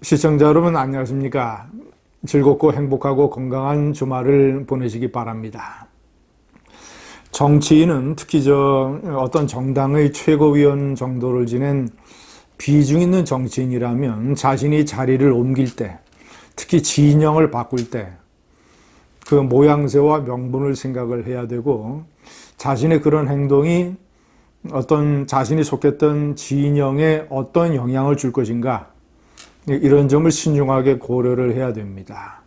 시청자 여러분 안녕하십니까? 즐겁고 행복하고 건강한 주말을 보내시기 바랍니다. 정치인은 특히 어떤 정당의 최고위원 정도를 지낸 비중 있는 정치인이라면 자신이 자리를 옮길 때, 특히 진영을 바꿀 때 그 모양새와 명분을 생각을 해야 되고, 자신의 그런 행동이 어떤 자신이 속했던 진영에 어떤 영향을 줄 것인가, 이런 점을 신중하게 고려를 해야 됩니다.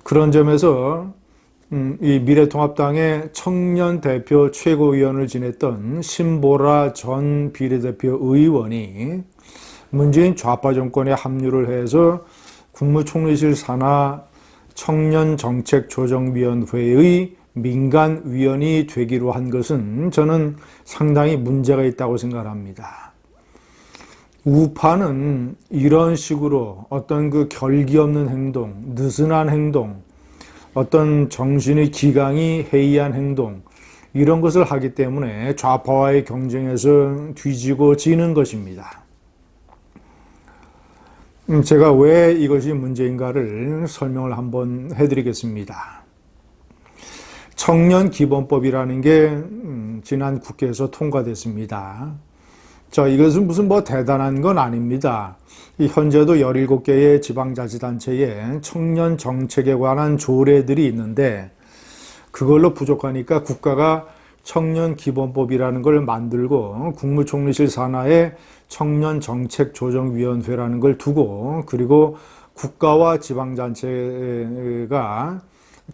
그런 점에서 이 미래통합당의 청년 대표 최고위원을 지냈던 신보라 전 비례대표 의원이 문재인 좌파 정권에 합류를 해서 국무총리실 산하 청년정책조정위원회의 민간위원이 되기로 한 것은 저는 상당히 문제가 있다고 생각합니다. 우파는 이런 식으로 어떤 그 결기 없는 행동, 느슨한 행동, 어떤 정신의 기강이 해이한 행동, 이런 것을 하기 때문에 좌파와의 경쟁에서 뒤지고 지는 것입니다. 제가 왜 이것이 문제인가를 설명을 한번 해드리겠습니다. 청년기본법이라는 게 지난 국회에서 통과됐습니다. 이것은 무슨 대단한 건 아닙니다. 현재도 17개의 지방자치단체에 청년 정책에 관한 조례들이 있는데, 그걸로 부족하니까 국가가 청년기본법이라는 걸 만들고 국무총리실 산하에 청년정책조정위원회라는 걸 두고, 그리고 국가와 지방자치가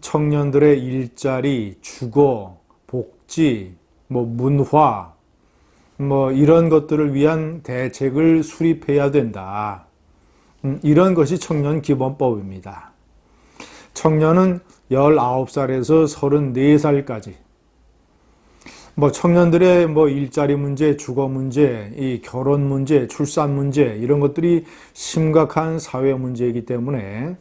청년들의 일자리, 주거, 복지, 문화, 이런 것들을 위한 대책을 수립해야 된다. 이런 것이 청년기본법입니다. 청년은 19살에서 34살까지 청년들의 일자리 문제, 주거 문제, 이 결혼 문제, 출산 문제, 이런 것들이 심각한 사회 문제이기 때문에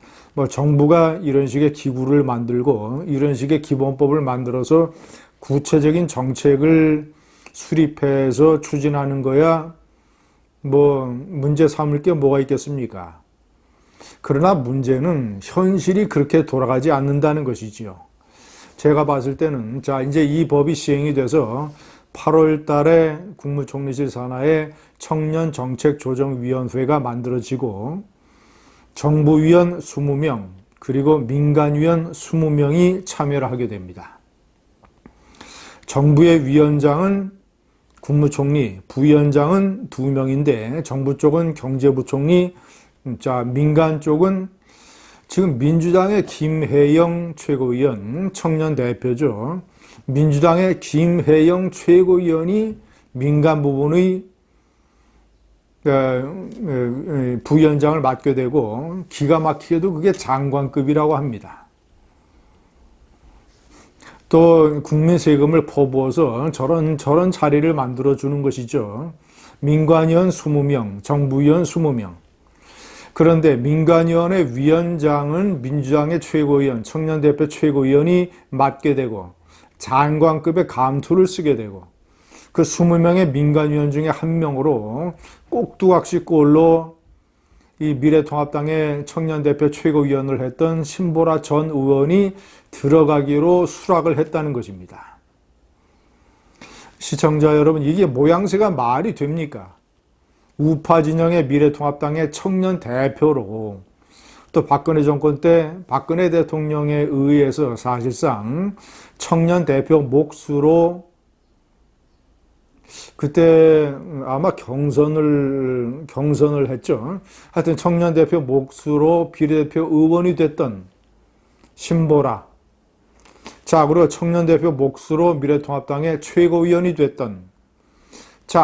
정부가 이런 식의 기구를 만들고 이런 식의 기본법을 만들어서 구체적인 정책을 수립해서 추진하는 거야 문제 삼을 게 뭐가 있겠습니까? 그러나 문제는 현실이 그렇게 돌아가지 않는다는 것이지요. 제가 봤을 때는 이제 이 법이 시행이 돼서 8월 달에 국무총리실 산하에 청년정책조정위원회가 만들어지고 정부위원 20명 그리고 민간위원 20명이 참여를 하게 됩니다. 정부의 위원장은 국무총리, 부위원장은 2명인데 정부 쪽은 경제부총리, 민간 쪽은 지금 민주당의 김혜영 최고위원, 청년 대표죠. 민주당의 김혜영 최고위원이 민간 부분의 부위원장을 맡게 되고, 기가 막히게도 그게 장관급이라고 합니다. 또 국민 세금을 퍼부어서 저런 자리를 만들어주는 것이죠. 민간위원 20명, 정부위원 20명. 그런데 민간위원회 위원장은 민주당의 최고위원, 청년대표 최고위원이 맡게 되고 장관급의 감투를 쓰게 되고, 그 20명의 민간위원 중에 한 명으로 꼭두각시 꼴로 이 미래통합당의 청년대표 최고위원을 했던 신보라 전 의원이 들어가기로 수락을 했다는 것입니다. 시청자 여러분, 이게 모양새가 말이 됩니까? 우파 진영의 미래통합당의 청년 대표로, 또 박근혜 정권 때 박근혜 대통령에 의해서 사실상 청년 대표 몫으로, 그때 아마 경선을 했죠. 하여튼 청년 대표 몫으로 비례대표 의원이 됐던 신보라. 그리고 청년 대표 몫으로 미래통합당의 최고위원이 됐던,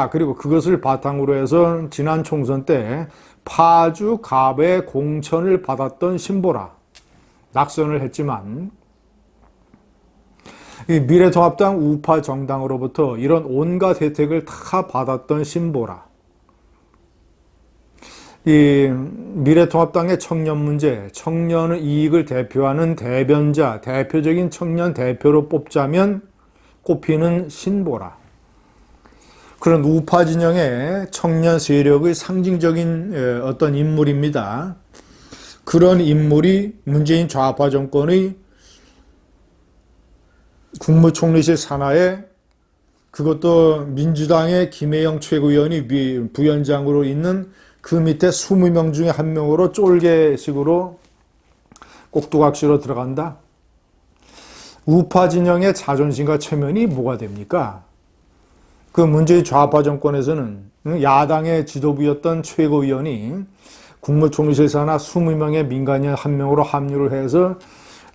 그리고 그것을 바탕으로 해서 지난 총선 때 파주 갑의 공천을 받았던 신보라. 낙선을 했지만 이 미래통합당 우파 정당으로부터 이런 온갖 혜택을 다 받았던 신보라. 이 미래통합당의 청년 문제, 청년의 이익을 대표하는 대변자, 대표적인 청년 대표로 꼽자면 꼽히는 신보라. 그런 우파 진영의 청년 세력의 상징적인 어떤 인물입니다. 그런 인물이 문재인 좌파 정권의 국무총리실 산하에, 그것도 민주당의 김혜영 최고위원이 부위원장으로 있는 그 밑에 20명 중에 한 명으로 쫄개식으로 꼭두각시로 들어간다. 우파 진영의 자존심과 체면이 뭐가 됩니까? 그 문재인 좌파 정권에서는 야당의 지도부였던 최고위원이 국무총리실 산하 20명의 민간인 한 명으로 합류를 해서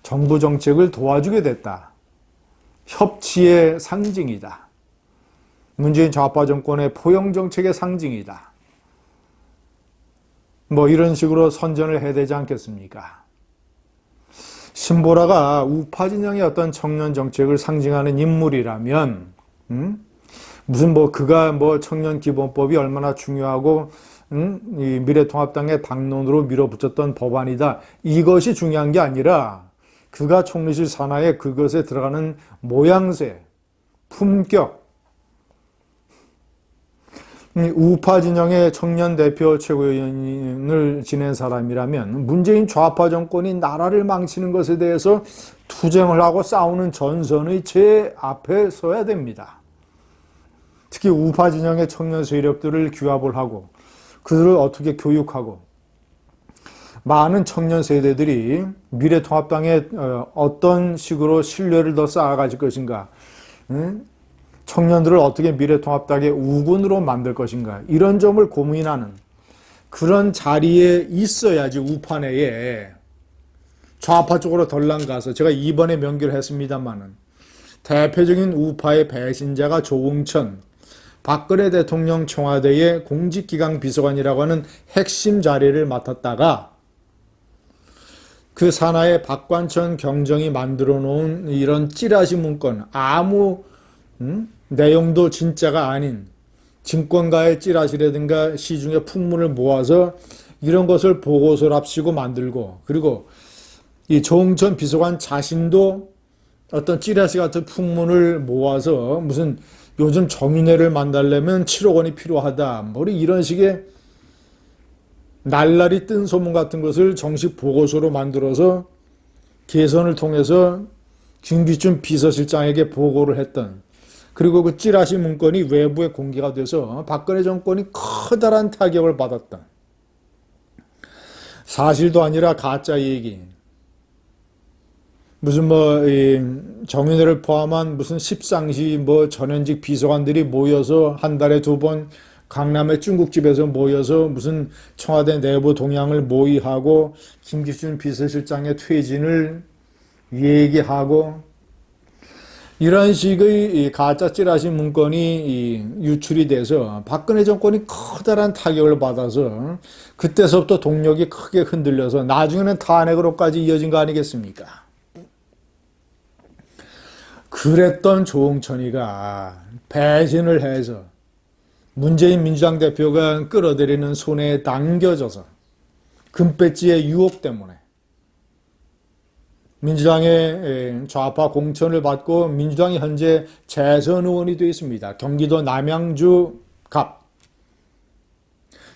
정부 정책을 도와주게 됐다. 협치의 상징이다. 문재인 좌파 정권의 포용 정책의 상징이다. 뭐 이런 식으로 선전을 해야 되지 않겠습니까? 신보라가 우파 진영의 어떤 청년 정책을 상징하는 인물이라면, 무슨 그가 청년 기본법이 얼마나 중요하고, 이 미래통합당의 당론으로 밀어붙였던 법안이다. 이것이 중요한 게 아니라 그가 총리실 산하에 그것에 들어가는 모양새, 품격, 우파 진영의 청년 대표 최고위원을 지낸 사람이라면 문재인 좌파 정권이 나라를 망치는 것에 대해서 투쟁을 하고 싸우는 전선의 제 앞에 서야 됩니다. 특히 우파 진영의 청년 세력들을 규합을 하고 그들을 어떻게 교육하고 많은 청년 세대들이 미래통합당에 어떤 식으로 신뢰를 더 쌓아가질 것인가, 청년들을 어떻게 미래통합당의 우군으로 만들 것인가, 이런 점을 고민하는 그런 자리에 있어야지 우파 내에 좌파 쪽으로 덜랑 가서, 제가 이번에 명기를 했습니다마는 대표적인 우파의 배신자가 조응천, 박근혜 대통령 청와대의 공직기강 비서관이라고 하는 핵심 자리를 맡았다가 그 산하에 박관천 경정이 만들어 놓은 이런 찌라시 문건, 아무 내용도 진짜가 아닌 증권가의 찌라시라든가 시중의 풍문을 모아서 이런 것을 보고서랍시고 만들고, 그리고 이 조응천 비서관 자신도 어떤 찌라시 같은 풍문을 모아서 무슨 요즘 정윤회를 만들려면 7억 원이 필요하다, 뭐 이런 식의 날라리 뜬 소문 같은 것을 정식 보고서로 만들어서 개선을 통해서 김기춘 비서실장에게 보고를 했던, 그리고 그 찌라시 문건이 외부에 공개가 돼서 박근혜 정권이 커다란 타격을 받았던, 사실도 아니라 가짜 얘기, 무슨 정윤회를 포함한 무슨 십상시 전현직 비서관들이 모여서 한 달에 2번 강남의 중국집에서 모여서 무슨 청와대 내부 동향을 모의하고 김기춘 비서실장의 퇴진을 얘기하고, 이런 식의 가짜 찌라시 문건이 유출이 돼서 박근혜 정권이 커다란 타격을 받아서 그때서부터 동력이 크게 흔들려서 나중에는 탄핵으로까지 이어진 거 아니겠습니까? 그랬던 조응천이가 배신을 해서 문재인 민주당 대표가 끌어들이는 손에 당겨져서 금배지의 유혹 때문에 민주당의 좌파 공천을 받고 민주당이 현재 재선 의원이 되어 있습니다. 경기도 남양주 갑.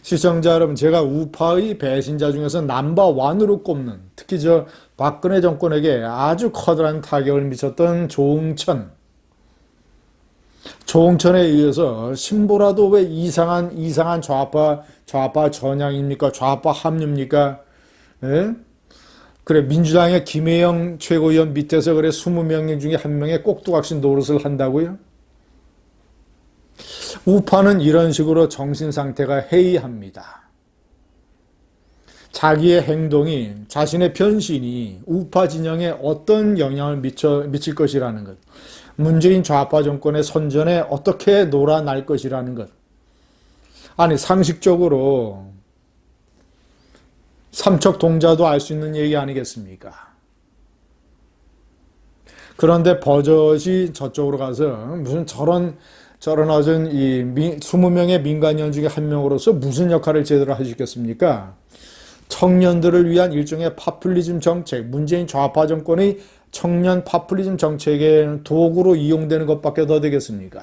시청자 여러분, 제가 우파의 배신자 중에서 넘버1으로 꼽는, 특히 박근혜 정권에게 아주 커다란 타격을 미쳤던 조응천에 의해서 신보라도 왜 이상한 좌파 전향입니까? 좌파 합류입니까? 예? 그래, 민주당의 김혜영 최고위원 밑에서 그래 20명 중에 한 명의 꼭두각시 노릇을 한다고요? 우파는 이런 식으로 정신 상태가 해이합니다. 자기의 행동이, 자신의 변신이 우파 진영에 어떤 영향을 미칠 것이라는 것, 문재인 좌파 정권의 선전에 어떻게 놀아날 것이라는 것, 아니 상식적으로 삼척동자도 알 수 있는 얘기 아니겠습니까? 그런데 버젓이 저쪽으로 가서 무슨 저런 어전 20명의 민간인 중에 한 명으로서 무슨 역할을 제대로 하시겠습니까? 청년들을 위한 일종의 파퓰리즘 정책, 문재인 좌파 정권의 청년 파퓰리즘 정책의 도구로 이용되는 것밖에 더 되겠습니까?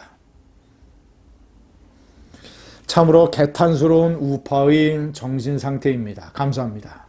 참으로 개탄스러운 우파의 정신 상태입니다. 감사합니다.